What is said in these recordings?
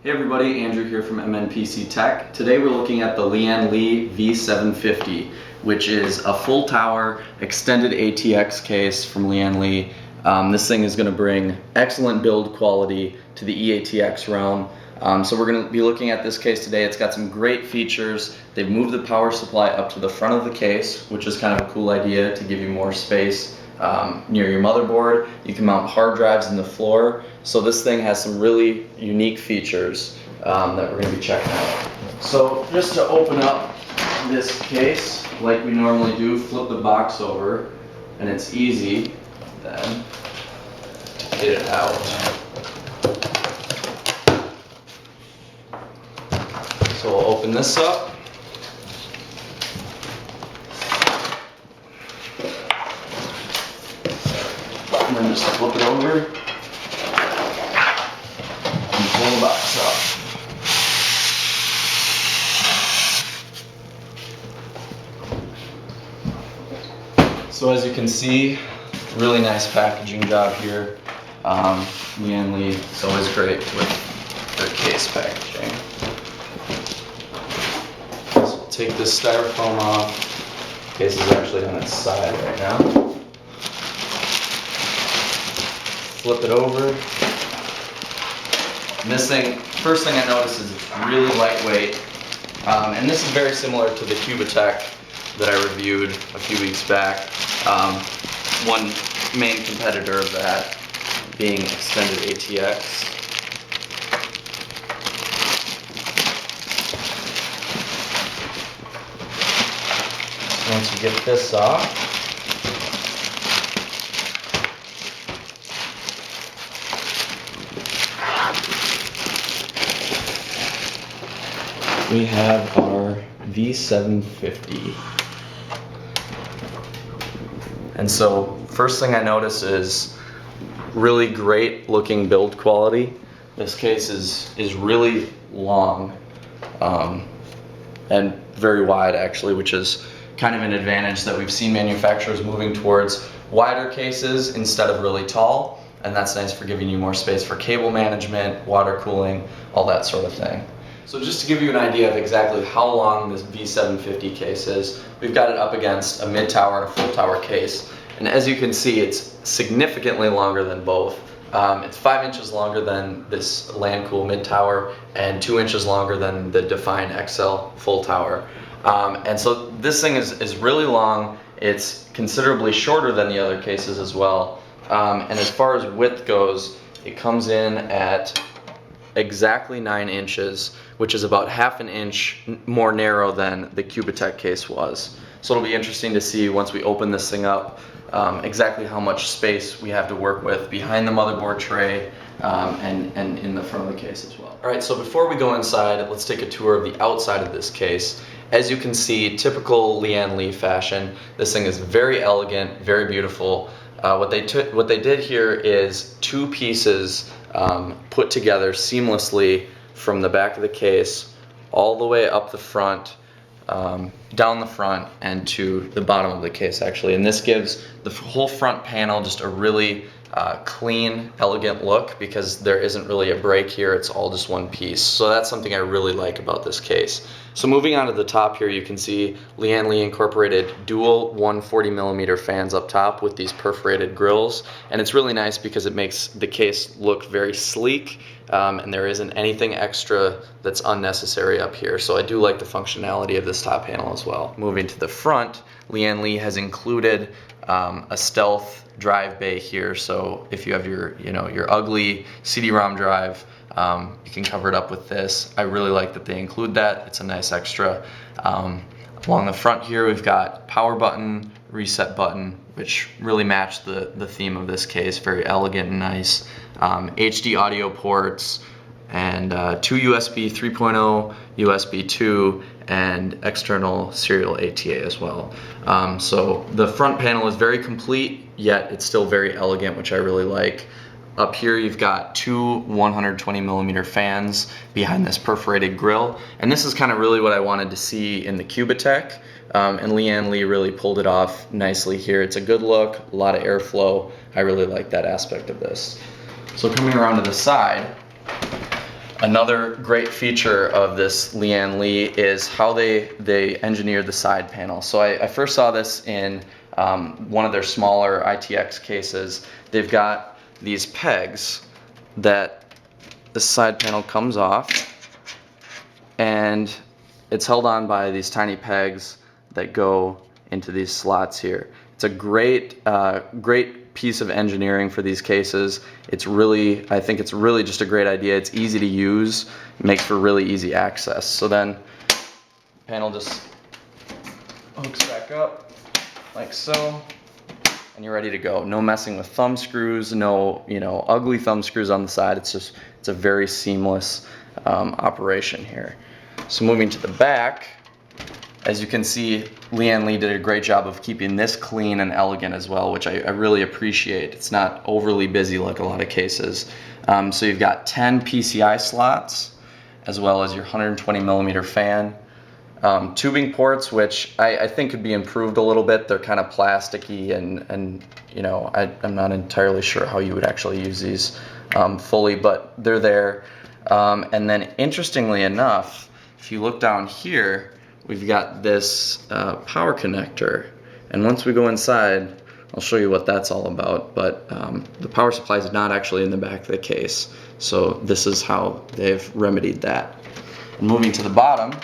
Hey everybody, Andrew here from MNPC Tech. Today we're looking at the Lian V750, which is a full tower extended ATX case from Lian. This thing is going to bring excellent build quality to the E-ATX realm. So we're going to be looking at this case today. It's got some great features. They've moved the power supply up to the front of the case, which is kind of a cool idea to give you more space near your motherboard. You can mount hard drives in the floor. So this thing has some really unique features that we're going to be checking out. So just to open up this case, like we normally do, flip the box over, and it's easy then to get it out. So we'll open this up. And then just flip it over and pull the box up. So as you can see, really nice packaging job here. Lian is always great with their case packaging. So we'll take this styrofoam off. The case is actually on its side right now. Flip it over. And this thing, first thing I notice is it's really lightweight. And this is very similar to the Cubatech that I reviewed a few weeks back. One main competitor of that being extended ATX. Once you get this off, we have our V750. And so first thing I notice is really great looking build quality. This case is really long and very wide actually, which is kind of an advantage that we've seen manufacturers moving towards wider cases instead of really tall. And that's nice for giving you more space for cable management, water cooling, all that sort of thing. So just to give you an idea of exactly how long this V750 case is, we've got it up against a mid-tower and a full-tower case. And as you can see, it's significantly longer than both. It's 5 inches longer than this LandCool mid-tower and 2 inches longer than the Define XL full-tower. And so this thing is really long. It's considerably shorter than the other cases as well. And as far as width goes, it comes in at exactly 9 inches, which is about half an inch more narrow than the Cubatech case was. So it'll be interesting to see once we open this thing up exactly how much space we have to work with behind the motherboard tray and in the front of the case as well. Alright, so before we go inside, let's take a tour of the outside of this case. As you can see, typical Lian fashion, this thing is very elegant, very beautiful. What they did here is two pieces put together seamlessly from the back of the case all the way up the front, down the front, and to the bottom of the case actually. And this gives the whole front panel just a really clean, elegant look because there isn't really a break here, it's all just one piece. So that's something I really like about this case. So moving on to the top here, you can see Lian incorporated dual 140mm fans up top with these perforated grills, and it's really nice because it makes the case look very sleek, and there isn't anything extra that's unnecessary up here. So I do like the functionality of this top panel as well. Moving to the front, Lian has included a stealth drive bay here, so if you have your ugly CD-ROM drive, you can cover it up with this. I really like that they include that. It's a nice extra. Along the front here, we've got power button, reset button, which really match the theme of this case. Very elegant and nice. HD audio ports, and two USB 3.0, USB 2, and external serial ATA as well. So the front panel is very complete, yet it's still very elegant, which I really like. Up here you've got two 120mm fans behind this perforated grill, and this is kind of really what I wanted to see in the Cubatech, and Lian really pulled it off nicely here. It's a good look, a lot of airflow. I really like that aspect of this. So coming around to the side, Another great feature of this Lian Li is how they engineered the side panel. So I first saw this in one of their smaller ITX cases. They've got these pegs that the side panel comes off, and it's held on by these tiny pegs that go into these slots here. It's a great piece of engineering for these cases. I think it's really just a great idea. It's easy to use, makes for really easy access. So then the panel just hooks back up like so, and you're ready to go. No messing with thumb screws, no ugly thumb screws on the side. It's a very seamless operation here. So moving to the back, as you can see, Lian Li did a great job of keeping this clean and elegant as well, which I really appreciate. It's not overly busy like a lot of cases. So you've got 10 PCI slots, as well as your 120 millimeter fan. Tubing ports, which I think could be improved a little bit. They're kind of plasticky, and I'm not entirely sure how you would actually use these fully, but they're there. And then interestingly enough, if you look down here, we've got this power connector, and once we go inside, I'll show you what that's all about, but the power supply is not actually in the back of the case, so this is how they've remedied that. And moving to the bottom,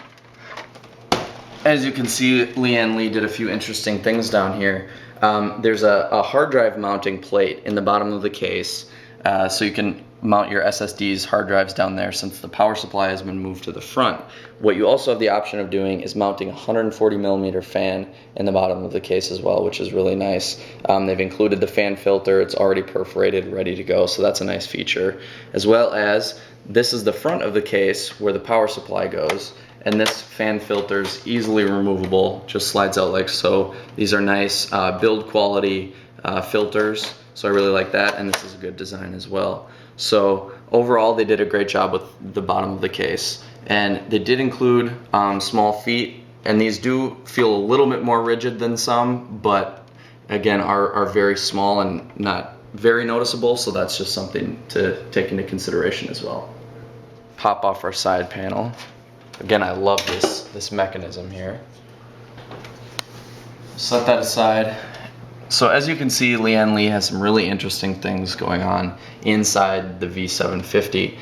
as you can see, Lian Li did a few interesting things down here. There's a hard drive mounting plate in the bottom of the case, so you can mount your SSDs, hard drives down there since the power supply has been moved to the front. What you also have the option of doing is mounting a 140 millimeter fan in the bottom of the case as well, which is really nice. They've included the fan filter. It's already perforated, ready to go, so that's a nice feature. As well as, this is the front of the case where the power supply goes, and this fan filter is easily removable, just slides out like so. These are nice build quality filters, so I really like that, and this is a good design as well. So overall, they did a great job with the bottom of the case, and they did include small feet, and these do feel a little bit more rigid than some, but again are very small and not very noticeable, so that's just something to take into consideration as well. Pop off our side panel. Again, I love this mechanism here. Set that aside. So as you can see, Lian Li has some really interesting things going on inside the V750.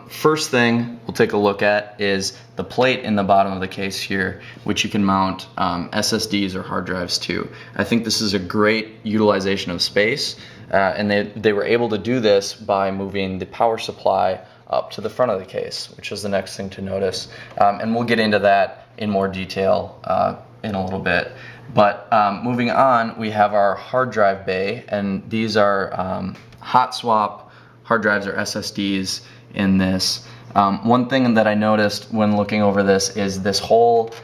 First thing we'll take a look at is the plate in the bottom of the case here, which you can mount SSDs or hard drives to. I think this is a great utilization of space, and they were able to do this by moving the power supply up to the front of the case, which is the next thing to notice. And we'll get into that in more detail in a little bit. But moving on, we have our hard drive bay, and these are hot swap hard drives or SSDs in this. One thing that I noticed when looking over this is this whole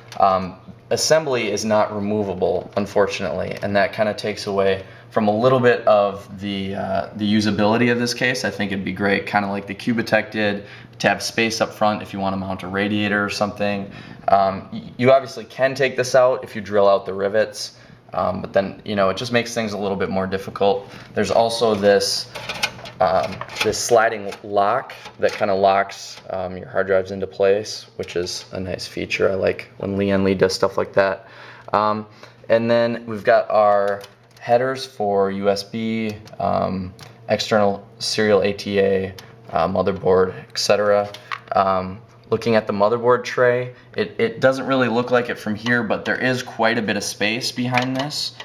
assembly is not removable, unfortunately, and that kind of takes away from a little bit of the usability of this case. I think it'd be great, kind of like the Cubitech did, to have space up front if you want to mount a radiator or something. You obviously can take this out if you drill out the rivets, but then it just makes things a little bit more difficult. There's also this sliding lock that kind of locks your hard drives into place, which is a nice feature. I like when Lian Li does stuff like that. And then we've got our headers for USB, external serial ATA, motherboard, etc. Looking at the motherboard tray, it doesn't really look like it from here, but there is quite a bit of space behind this.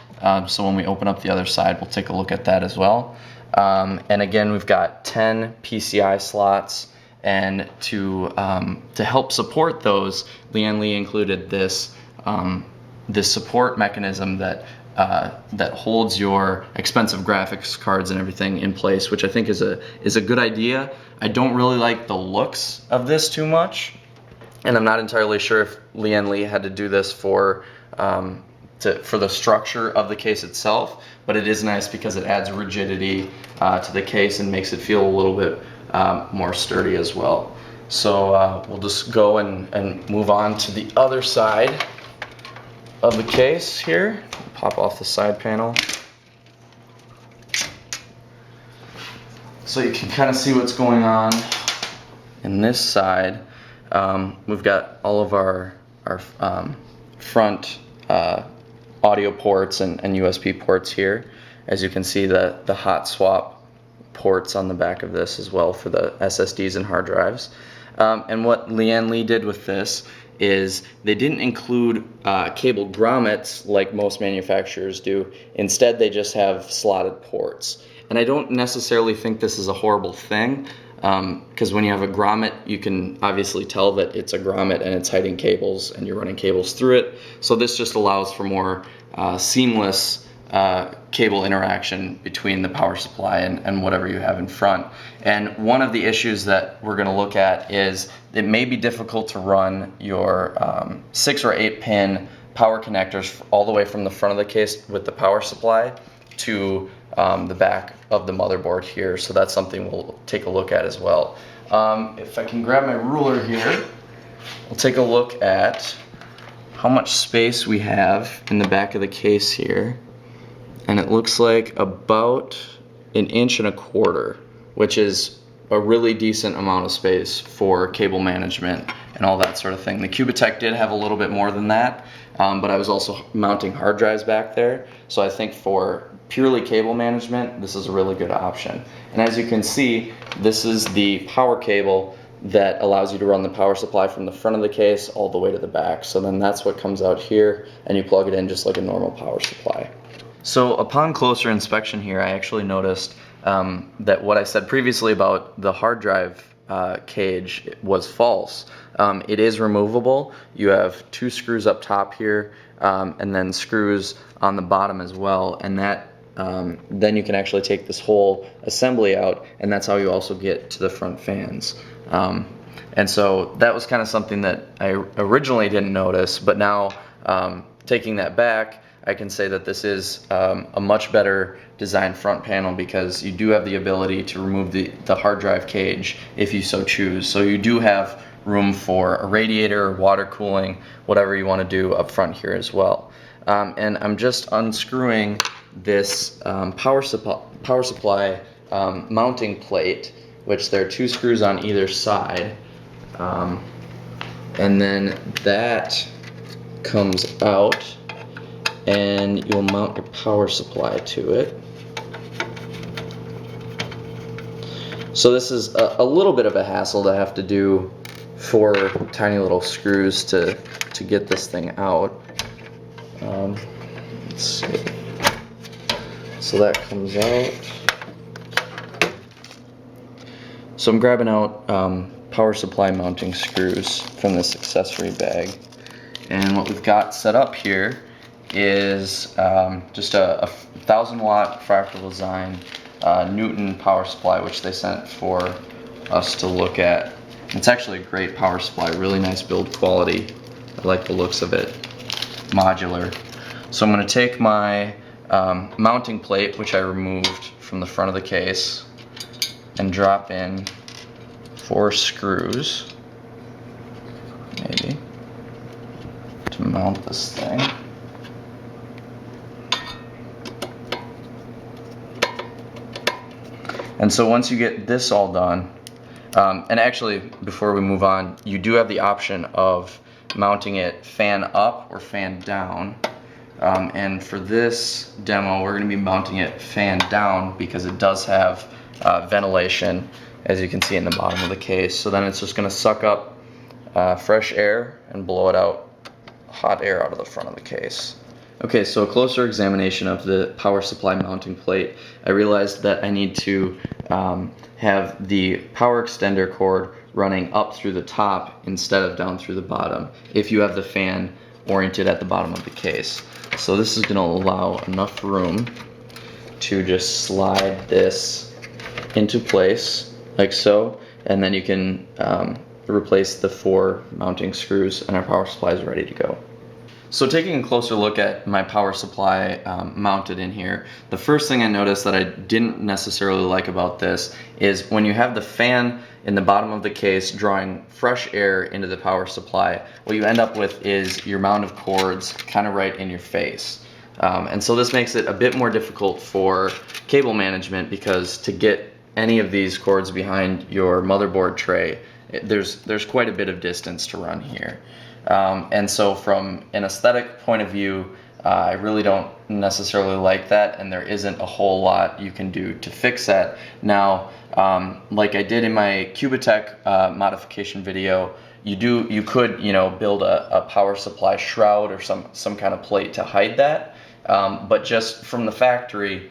So when we open up the other side, we'll take a look at that as well. And again, we've got 10 PCI slots, and to help support those, Lian Li included this support mechanism that holds your expensive graphics cards and everything in place, which I think is a good idea. I don't really like the looks of this too much, and I'm not entirely sure if Lian Li had to do this for the structure of the case itself, but it is nice because it adds rigidity to the case and makes it feel a little bit more sturdy as well. So we'll just go and move on to the other side of the case here. Pop off the side panel, so you can kind of see what's going on in this side, we've got all of our front audio ports and USB ports here. As you can see, the hot swap ports on the back of this as well for the SSDs and hard drives. And what Lian did with this is they didn't include cable grommets like most manufacturers do. Instead, they just have slotted ports. And I don't necessarily think this is a horrible thing, because when you have a grommet, you can obviously tell that it's a grommet and it's hiding cables and you're running cables through it. So this just allows for more seamless cable interaction between the power supply and whatever you have in front. And one of the issues that we're going to look at is it may be difficult to run your 6 or 8 pin power connectors all the way from the front of the case with the power supply to the back of the motherboard here. So that's something we'll take a look at as well. If I can grab my ruler here, we'll take a look at how much space we have in the back of the case here. And it looks like about 1.25 inches, which is a really decent amount of space for cable management and all that sort of thing. The Cubitech did have a little bit more than that, but I was also mounting hard drives back there. So I think for purely cable management, this is a really good option. And as you can see, this is the power cable that allows you to run the power supply from the front of the case all the way to the back. So then that's what comes out here, and you plug it in just like a normal power supply. So upon closer inspection here, I actually noticed that what I said previously about the hard drive cage was false. It is removable. You have 2 screws up top here, and then screws on the bottom as well, and that then you can actually take this whole assembly out, and that's how you also get to the front fans. And so that was kind of something that I originally didn't notice, but now taking that back, I can say that this is a much better designed front panel, because you do have the ability to remove the hard drive cage if you so choose. So you do have room for a radiator, water cooling, whatever you want to do up front here as well. And I'm just unscrewing this power supply mounting plate, which there are 2 screws on either side. And then that comes out, and you'll mount your power supply to it. So this is a little bit of a hassle to have to do 4 tiny little screws to get this thing out. Let's see. So that comes out. So I'm grabbing out power supply mounting screws from this accessory bag. And what we've got set up here is just a 1000-watt fractal design Newton power supply, which they sent for us to look at. It's actually a great power supply, really nice build quality. I like the looks of it, modular. So I'm going to take my mounting plate, which I removed from the front of the case, and drop in 4 screws, maybe, to mount this thing. And so once you get this all done, and actually before we move on, you do have the option of mounting it fan up or fan down. And for this demo, we're going to be mounting it fan down because it does have ventilation, as you can see in the bottom of the case. So then it's just going to suck up fresh air and blow it out, hot air out of the front of the case. Okay, so a closer examination of the power supply mounting plate, I realized that I need to have the power extender cord running up through the top instead of down through the bottom if you have the fan oriented at the bottom of the case. So this is going to allow enough room to just slide this into place like so, and then you can replace the 4 mounting screws, and our power supply is ready to go. So taking a closer look at my power supply mounted in here, the first thing I noticed that I didn't necessarily like about this is when you have the fan in the bottom of the case drawing fresh air into the power supply, what you end up with is your mound of cords kind of right in your face. And so this makes it a bit more difficult for cable management, because to get any of these cords behind your motherboard tray there's quite a bit of distance to run here. And so from an aesthetic point of view, I really don't necessarily like that, and there isn't a whole lot you can do to fix that. Now, like I did in my Cubatech modification video, you could build a power supply shroud or some kind of plate to hide that, but just from the factory,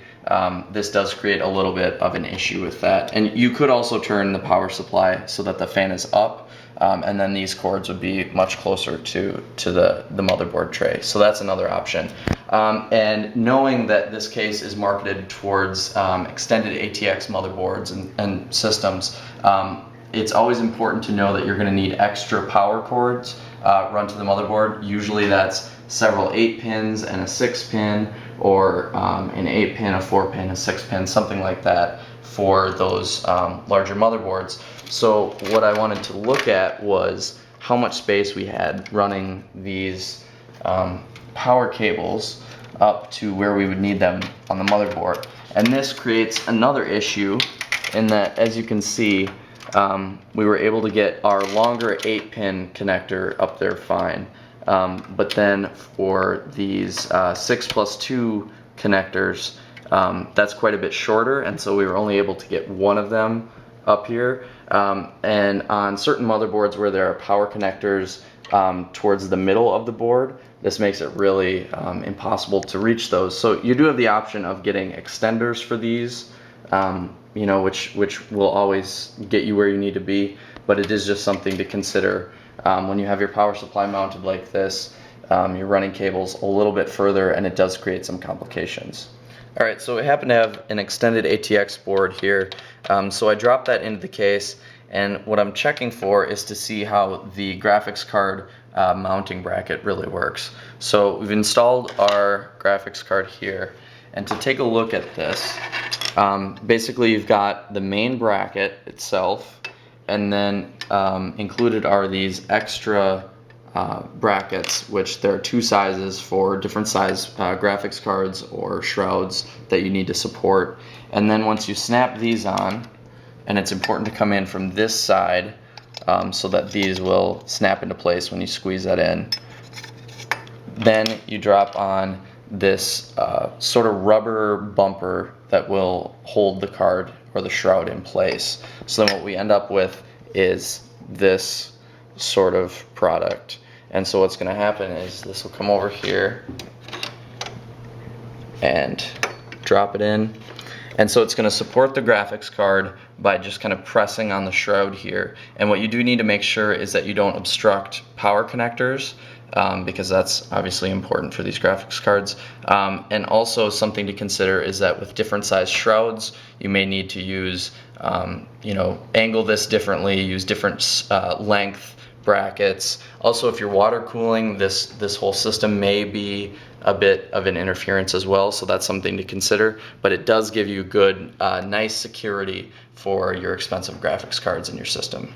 this does create a little bit of an issue with that. And you could also turn the power supply so that the fan is up, and then these cords would be much closer to the motherboard tray. So that's another option. And knowing that this case is marketed towards extended ATX motherboards and systems, it's always important to know that you're going to need extra power cords run to the motherboard. Usually that's several 8-pins and a 6-pin, or an 8-pin, a 4-pin, a 6-pin, something like that for those larger motherboards. So what I wanted to look at was how much space we had running these power cables up to where we would need them on the motherboard. And this creates another issue in that, as you can see, we were able to get our longer 8-pin connector up there fine. But then for these 6+2 connectors, that's quite a bit shorter, and so we were only able to get one of them up here. And on certain motherboards where there are power connectors towards the middle of the board, this makes it really impossible to reach those. So you do have the option of getting extenders for these, which will always get you where you need to be, but it is just something to consider. When you have your power supply mounted like this, you're running cables a little bit further, and it does create some complications. Alright, so we happen to have an extended ATX board here, so I dropped that into the case, and what I'm checking for is to see how the graphics card mounting bracket really works. So we've installed our graphics card here, and to take a look at this, basically you've got the main bracket itself, and then included are these extra brackets, which there are two sizes for different size graphics cards or shrouds that you need to support. And then once you snap these on, and it's important to come in from this side so that these will snap into place when you squeeze that in, then you drop on this sort of rubber bumper that will hold the card or the shroud in place. So then what we end up with is this sort of product. And so what's going to happen is this will come over here and drop it in. And so it's going to support the graphics card by just kind of pressing on the shroud here. And what you do need to make sure is that you don't obstruct power connectors, because that's obviously important for these graphics cards. And also something to consider is that with different size shrouds, you may need to use, angle this differently, use different length brackets. Also, if you're water cooling, this whole system may be a bit of an interference as well, so that's something to consider. But it does give you good, nice security for your expensive graphics cards in your system.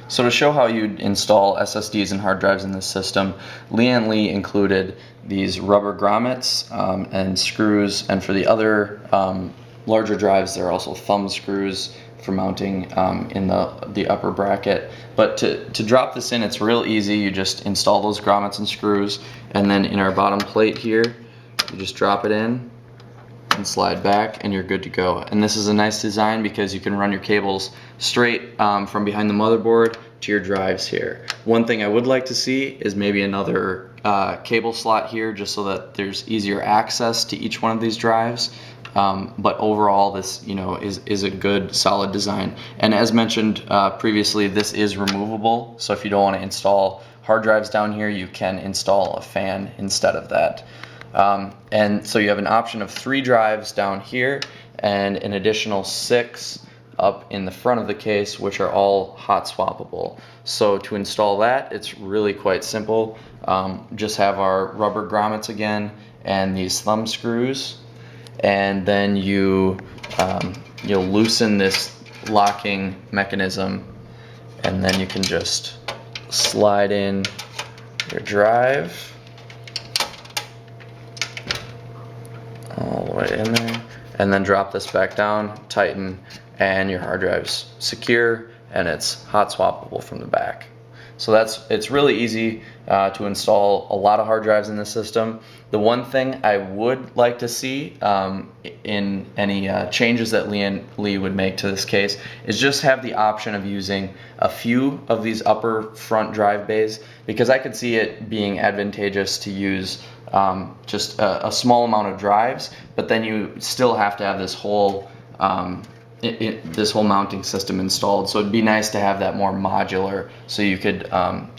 So to show how you'd install SSDs and hard drives in this system, Lian Li included these rubber grommets and screws, and for the other larger drives there are also thumb screws for mounting in the upper bracket. But to drop this in, it's real easy. You just install those grommets and screws, and then in our bottom plate here, you just drop it in and slide back, and you're good to go. And this is a nice design because you can run your cables straight from behind the motherboard to your drives here. One thing I would like to see is maybe another cable slot here, just so that there's easier access to each one of these drives. But overall, this is a good, solid design. And as mentioned previously, this is removable. So if you don't want to install hard drives down here, you can install a fan instead of that. And so you have an option of 3 drives down here and an additional 6 up in the front of the case, which are all hot swappable. So to install that, it's really quite simple. Just have our rubber grommets again and these thumb screws, and then you'll loosen this locking mechanism, and then you can just slide in your drive all the way in there, and then drop this back down, tighten, and your hard drive's secure and it's hot swappable from the back. So it's really easy to install a lot of hard drives in the system. The one thing I would like to see in any changes that Lee would make to this case is just have the option of using a few of these upper front drive bays, because I could see it being advantageous to use just a small amount of drives, but then you still have to have this whole this whole mounting system installed. So it'd be nice to have that more modular, so you could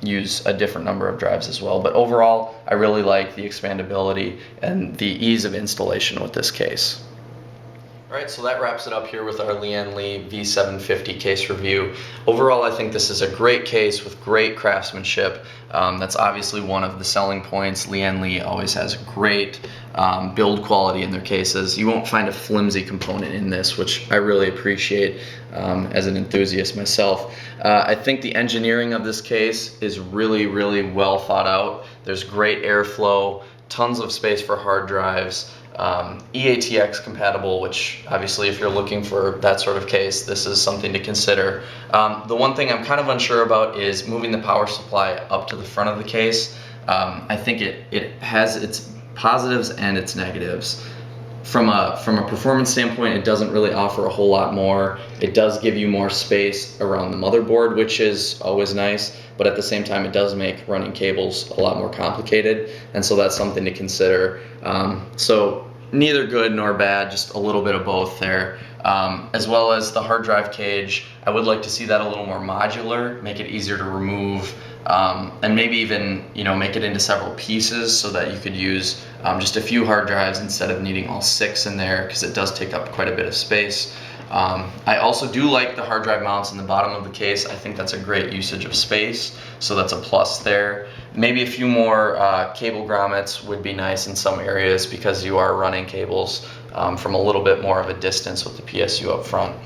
use a different number of drives as well. But overall, I really like the expandability and the ease of installation with this case. Alright, so that wraps it up here with our Lian Li V750 case review. Overall, I think this is a great case with great craftsmanship. That's obviously one of the selling points. Lian Li always has great build quality in their cases. You won't find a flimsy component in this, which I really appreciate as an enthusiast myself. I think the engineering of this case is really, really well thought out. There's great airflow, tons of space for hard drives. E-ATX compatible, which obviously if you're looking for that sort of case, this is something to consider. The one thing I'm kind of unsure about is moving the power supply up to the front of the case. I think it has its positives and its negatives. From a performance standpoint, it doesn't really offer a whole lot more. It does give you more space around the motherboard, which is always nice, but at the same time it does make running cables a lot more complicated, and so that's something to consider. So neither good nor bad, just a little bit of both there. As well as the hard drive cage, I would like to see that a little more modular, make it easier to remove, and maybe even make it into several pieces so that you could use just a few hard drives instead of needing all 6 in there, because it does take up quite a bit of space. I also do like the hard drive mounts in the bottom of the case. I think that's a great usage of space, so that's a plus there. Maybe a few more cable grommets would be nice in some areas, because you are running cables from a little bit more of a distance with the PSU up front.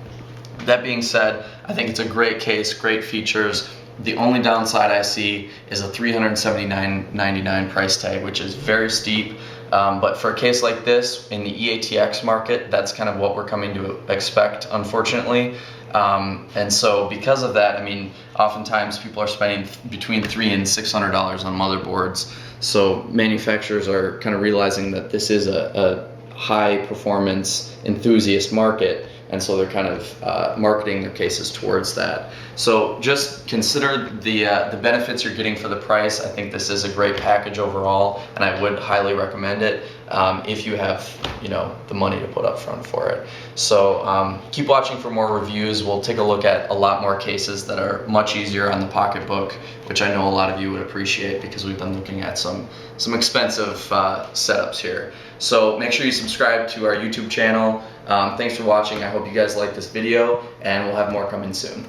That being said, I think it's a great case, great features. The only downside I see is a $379.99 price tag, which is very steep. But for a case like this in the E-ATX market, that's kind of what we're coming to expect, unfortunately. And so because of that, I mean, oftentimes people are spending between $300 and $600 on motherboards. So manufacturers are kind of realizing that this is a high performance enthusiast market, and so they're kind of marketing their cases towards that. So just consider the benefits you're getting for the price. I think this is a great package overall, and I would highly recommend it if you have the money to put up front for it. So keep watching for more reviews. We'll take a look at a lot more cases that are much easier on the pocketbook, which I know a lot of you would appreciate, because we've been looking at some expensive setups here. So make sure you subscribe to our YouTube channel. Thanks for watching. I hope you guys like this video, and we'll have more coming soon.